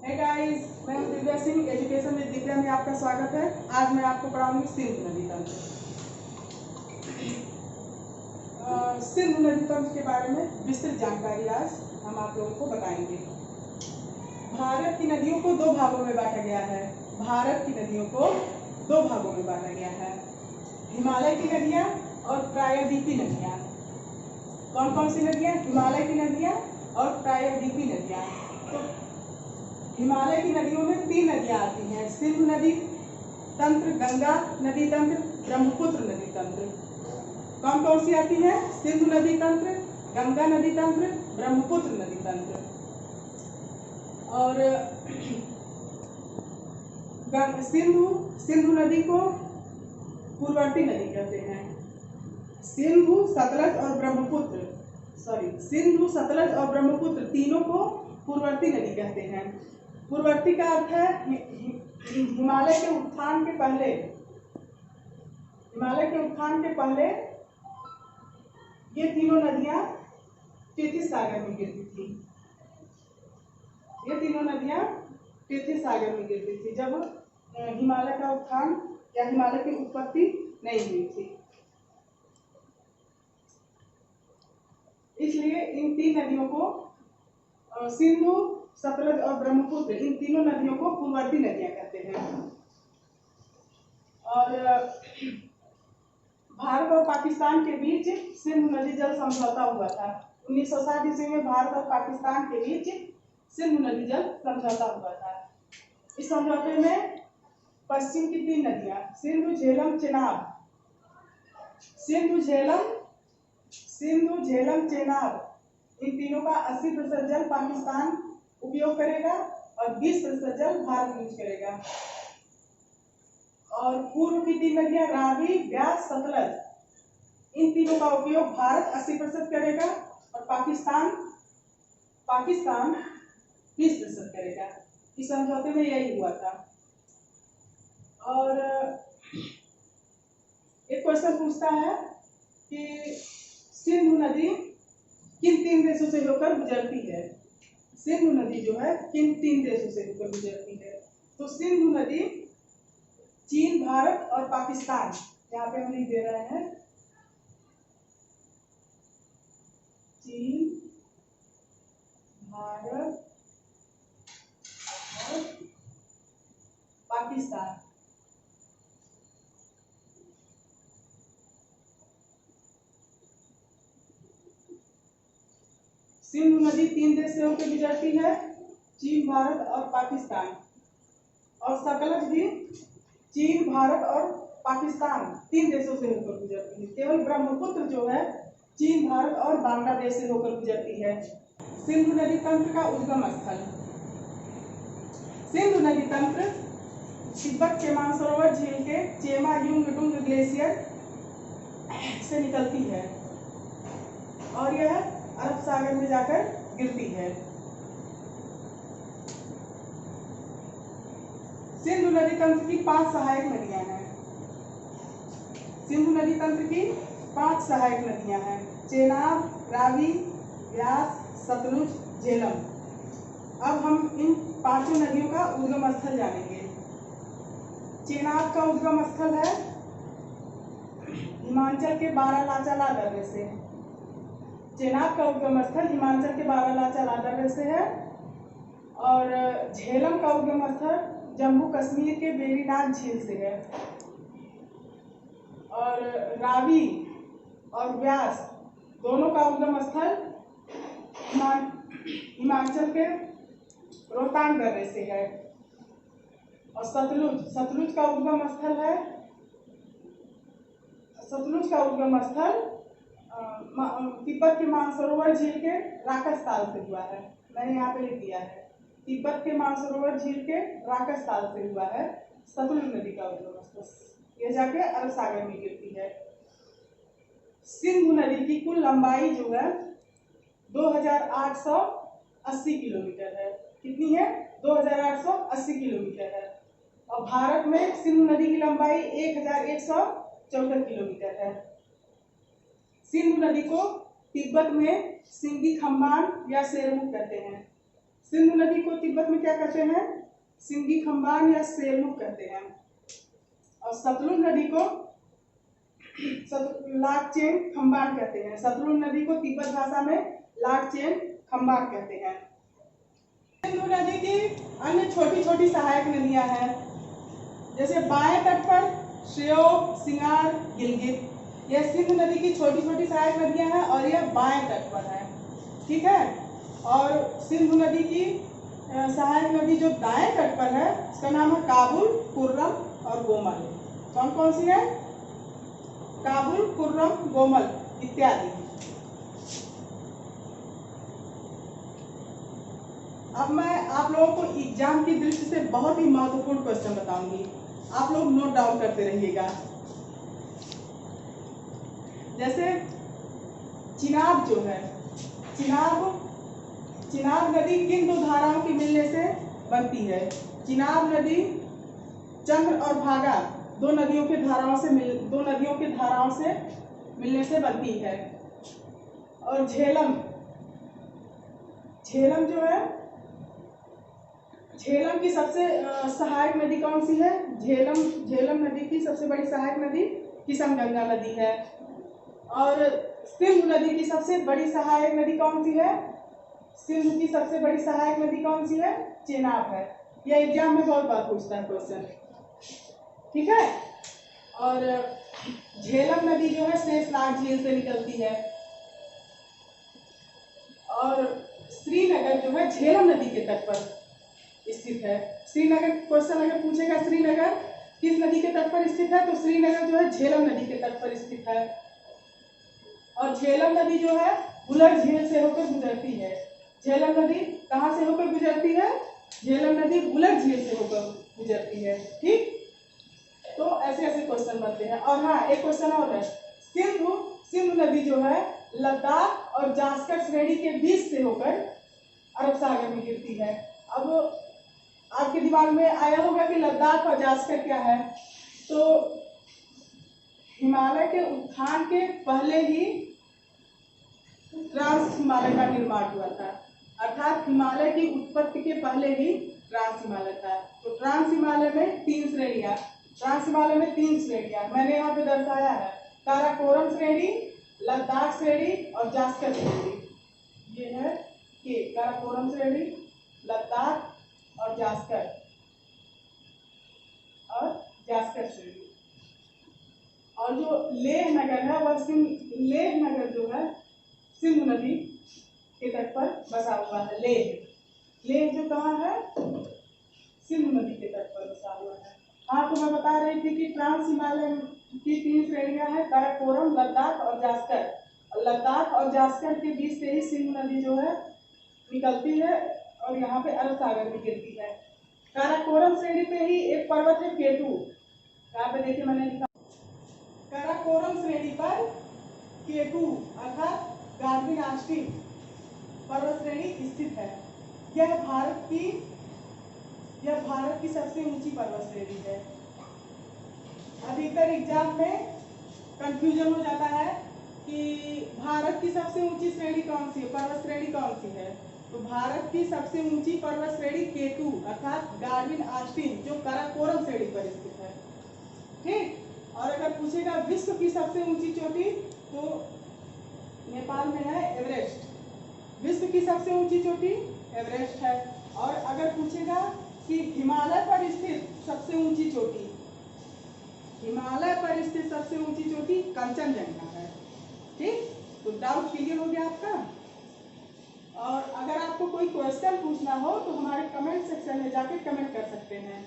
Hey guys, मैं हूं Divya Singh. Education with Divya में आपका स्वागत है। आज मैं आपको पढ़ाऊंगी सिंधु नदी तंत्र। सिंधु नदी तंत्र के बारे में विस्तृत जानकारी आज हम आप लोगों को बताएंगे। भारत की नदियों को दो भागों में बांटा गया है। भारत की नदियों को दो भागों में बांटा गया है, हिमालय की नदियाँ और प्रायद्वीपीय नदियाँ। कौन कौन सी नदियाँ? हिमालय की नदियाँ और प्रायद्वीपीय नदियाँ। तो हिमालय की नदियों में तीन नदियाँ आती हैं, सिंधु नदी तंत्र, गंगा नदी तंत्र, ब्रह्मपुत्र नदी तंत्र। कौन कौन सी आती है? सिंधु नदी तंत्र, गंगा नदी तंत्र, ब्रह्मपुत्र नदी तंत्र। और सिंधु नदी को पूर्ववर्ती नदी कहते हैं। सिंधु, सतलज और ब्रह्मपुत्र तीनों को पूर्ववर्ती नदी कहते हैं। पूर्ववर्ती का अर्थ है हिमालय के उत्थान के पहले ये तीनों नदियां टेथिस सागर में गिरती थी। जब हिमालय का उत्थान या हिमालय की उत्पत्ति नहीं हुई थी। इसलिए इन तीन नदियों को सिंधु, सतलज और ब्रह्मपुत्र, इन तीनों नदियों को पूर्ववर्ती नदियां कहते हैं। और भारत और पाकिस्तान के बीच सिंधु नदी जल समझौता हुआ था। 1960 ईस्वी में भारत और पाकिस्तान के बीच सिंधु नदी जल समझौता हुआ था। इस समझौते में पश्चिम की तीन नदियां सिंधु, झेलम, चेनाब, इन तीनों का 80% जल पाकिस्तान उपयोग करेगा और 20% जल भारत यूज करेगा। और पूर्व की तीन नदियां रावी, व्यास, सतलज, इन तीनों का उपयोग भारत 80% करेगा और पाकिस्तान 20% करेगा। इस समझौते में यही हुआ था। और एक क्वेश्चन पूछता है कि सिंधु नदी किन तीन देशों से होकर गुजरती है? सिंधु नदी जो है किन तीन देशों से होकर गुजरती है? तो सिंधु नदी चीन, भारत और पाकिस्तान, यहाँ पे हम लिख दे रहे हैं, चीन, भारत और पाकिस्तान। सिंधु नदी तीन देश से होकर गुजरती है, चीन, भारत और पाकिस्तान। और सतलज भी चीन, भारत और पाकिस्तान तीन देशों से होकर गुजरती है। केवल ब्रह्मपुत्र जो है चीन, भारत और बांग्लादेश से होकर गुजरती है। सिंधु नदी तंत्र का उद्गम स्थल। सिंधु नदी तंत्र तिब्बत के मानसरोवर झील के चेमा युंगडुंग ग्लेशियर से निकलती है और यह अरब सागर में जाकर गिरती है। सिंधु नदी तंत्र की 5 सहायक नदियां हैं। सिंधु नदी तंत्र की 5 सहायक नदियां हैं, चेनाब, रावी, व्यास, सतलुज, झेलम। अब हम इन पांचों नदियों का उद्गम स्थल जानेंगे। चेनाब का उद्गम स्थल है हिमाचल के बारालाचा दर्रे से। चेनाब का उद्गम स्थल हिमाचल के बारालाचा दर्रे से है। और झेलम का उद्गम स्थल जम्मू कश्मीर के वेरीनाग झील से है। और रावी और व्यास दोनों का उद्गम स्थल हिमाचल के रोहतांग दर्रे से है। और सतलुज का उद्गम स्थल तिब्बत के मानसरोवर झील के राकस ताल से हुआ है। मैंने यहाँ पे लिख दिया है, तिब्बत के मानसरोवर झील के राकस ताल से हुआ है सतलुज नदी का उद्गम स्थल। यह जाके अरब सागर में गिरती है। सिंधु नदी की कुल लंबाई जो है 2880 किलोमीटर है। कितनी है? 2880 किलोमीटर है। और भारत में सिंधु नदी की लंबाई 1114 किलोमीटर है। सिंधु नदी को तिब्बत में सिंगी खम्बान या सेरमुख कहते हैं। सिंधु नदी को तिब्बत में क्या कहते हैं? सिंगी खम्बान या सेलमुख कहते हैं। और सतलुज नदी को लाकचेन खम्बान कहते हैं। सतलुज नदी को तिब्बत भाषा में लाकचेन खम्बान कहते हैं। सिंधु नदी की अन्य छोटी छोटी सहायक नदियां हैं, जैसे बाएं तट पर श्योक, सिंगार, गिलगित, यह सिंधु नदी की छोटी छोटी सहायक नदियां हैं और यह बाएं तट पर है। ठीक है। और सिंधु नदी की सहायक नदी जो दाएं तट पर है उसका नाम है काबुल, कुर्रम और गोमल। कौन कौन सी है? काबुल, कुर्रम, गोमल इत्यादि। अब मैं आप लोगों को एग्जाम की दृष्टि से बहुत ही महत्वपूर्ण क्वेश्चन बताऊंगी, आप लोग नोट डाउन करते रहिएगा। जैसे चिनाब जो है, चिनाब नदी किन दो धाराओं के मिलने से बनती है? चिनाब नदी चंद्र और भागा दो नदियों के धाराओं से मिलने से बनती है। और झेलम जो है, झेलम की सबसे सहायक नदी कौन सी है? झेलम नदी की सबसे बड़ी सहायक नदी किशनगंगा नदी है। और सिंधु नदी की सबसे बड़ी सहायक नदी कौन सी है? सिंधु की सबसे बड़ी सहायक नदी कौन सी है? चेनाब है। यह एग्जाम में बहुत बार पूछता है क्वेश्चन। ठीक है। और झेलम नदी जो है शेषनाग झील से निकलती है। और श्रीनगर जो है झेलम नदी के तट पर स्थित है। श्रीनगर क्वेश्चन अगर पूछेगा श्रीनगर किस नदी के तट पर स्थित है, तो श्रीनगर जो है झेलम नदी के तट पर स्थित है। और झेलम नदी जो है बुलर झील से होकर गुजरती है। झेलम नदी कहाँ से होकर गुजरती है? झेलम नदी बुलर झील से होकर गुजरती है। ठीक, तो ऐसे ऐसे क्वेश्चन बनते हैं। और हाँ, एक क्वेश्चन और है, सिंधु नदी जो है लद्दाख और जास्कर श्रेणी के बीच से होकर अरब सागर में गिरती है। अब आपके दिमाग में आया होगा कि लद्दाख और जास्कर क्या है, तो हिमालय के उत्थान के पहले ही ट्रांस हिमालय का निर्माण हुआ था, अर्थात हिमालय की उत्पत्ति के पहले ही ट्रांस हिमालय था। तो ट्रांस हिमालय में तीन श्रेणियां मैंने यहाँ पे दर्शाया है, काराकोरम श्रेणी, लद्दाख श्रेणी और जास्कर श्रेणी। ये है कि काराकोरम श्रेणी, लद्दाख और जास्कर श्रेणी। और जो लेह नगर है वह लेह नगर जो है सिंधु नदी के तट पर बसा हुआ है। लेह जो कहाँ है? सिंधु नदी के तट पर बसा हुआ है। हाँ, तो मैं बता रही थी कि ट्रांस हिमालय की तीन श्रेणियां हैं, काराकोरम, लद्दाख और जास्कर। और लद्दाख और जास्कर के बीच से ही सिंधु नदी जो है निकलती है और यहाँ पे अरब सागर में गिरती है। काराकोरम श्रेणी पे ही एक पर्वत है केटू, यहाँ पे देखिए मैंने लिखा, काराकोरम श्रेणी पर केटू अर्थात गार्डिन आस्टिन पर्वत श्रेणी स्थित है। यह भारत की सबसे ऊंची पर्वत श्रेणी है। अधिकतर एग्जाम में कंफ्यूजन हो जाता है कि भारत की सबसे ऊंची श्रेणी कौन सी है, पर्वत श्रेणी कौन सी है। तो भारत की सबसे ऊंची पर्वत श्रेणी केटू अर्थात गार्डिन आस्टिन जो काराकोरम श्रेणी पर स्थित है। ठीक। और अगर पूछेगा विश्व की सबसे ऊंची चोटी, तो नेपाल में है एवरेस्ट। विश्व की सबसे ऊंची चोटी एवरेस्ट है। और अगर पूछेगा कि हिमालय पर स्थित सबसे ऊंची चोटी, कंचनजंगा है। ठीक, तो डाउट क्लियर हो गया आपका। और अगर आपको कोई क्वेश्चन पूछना हो तो हमारे कमेंट सेक्शन में जाके कमेंट कर सकते हैं।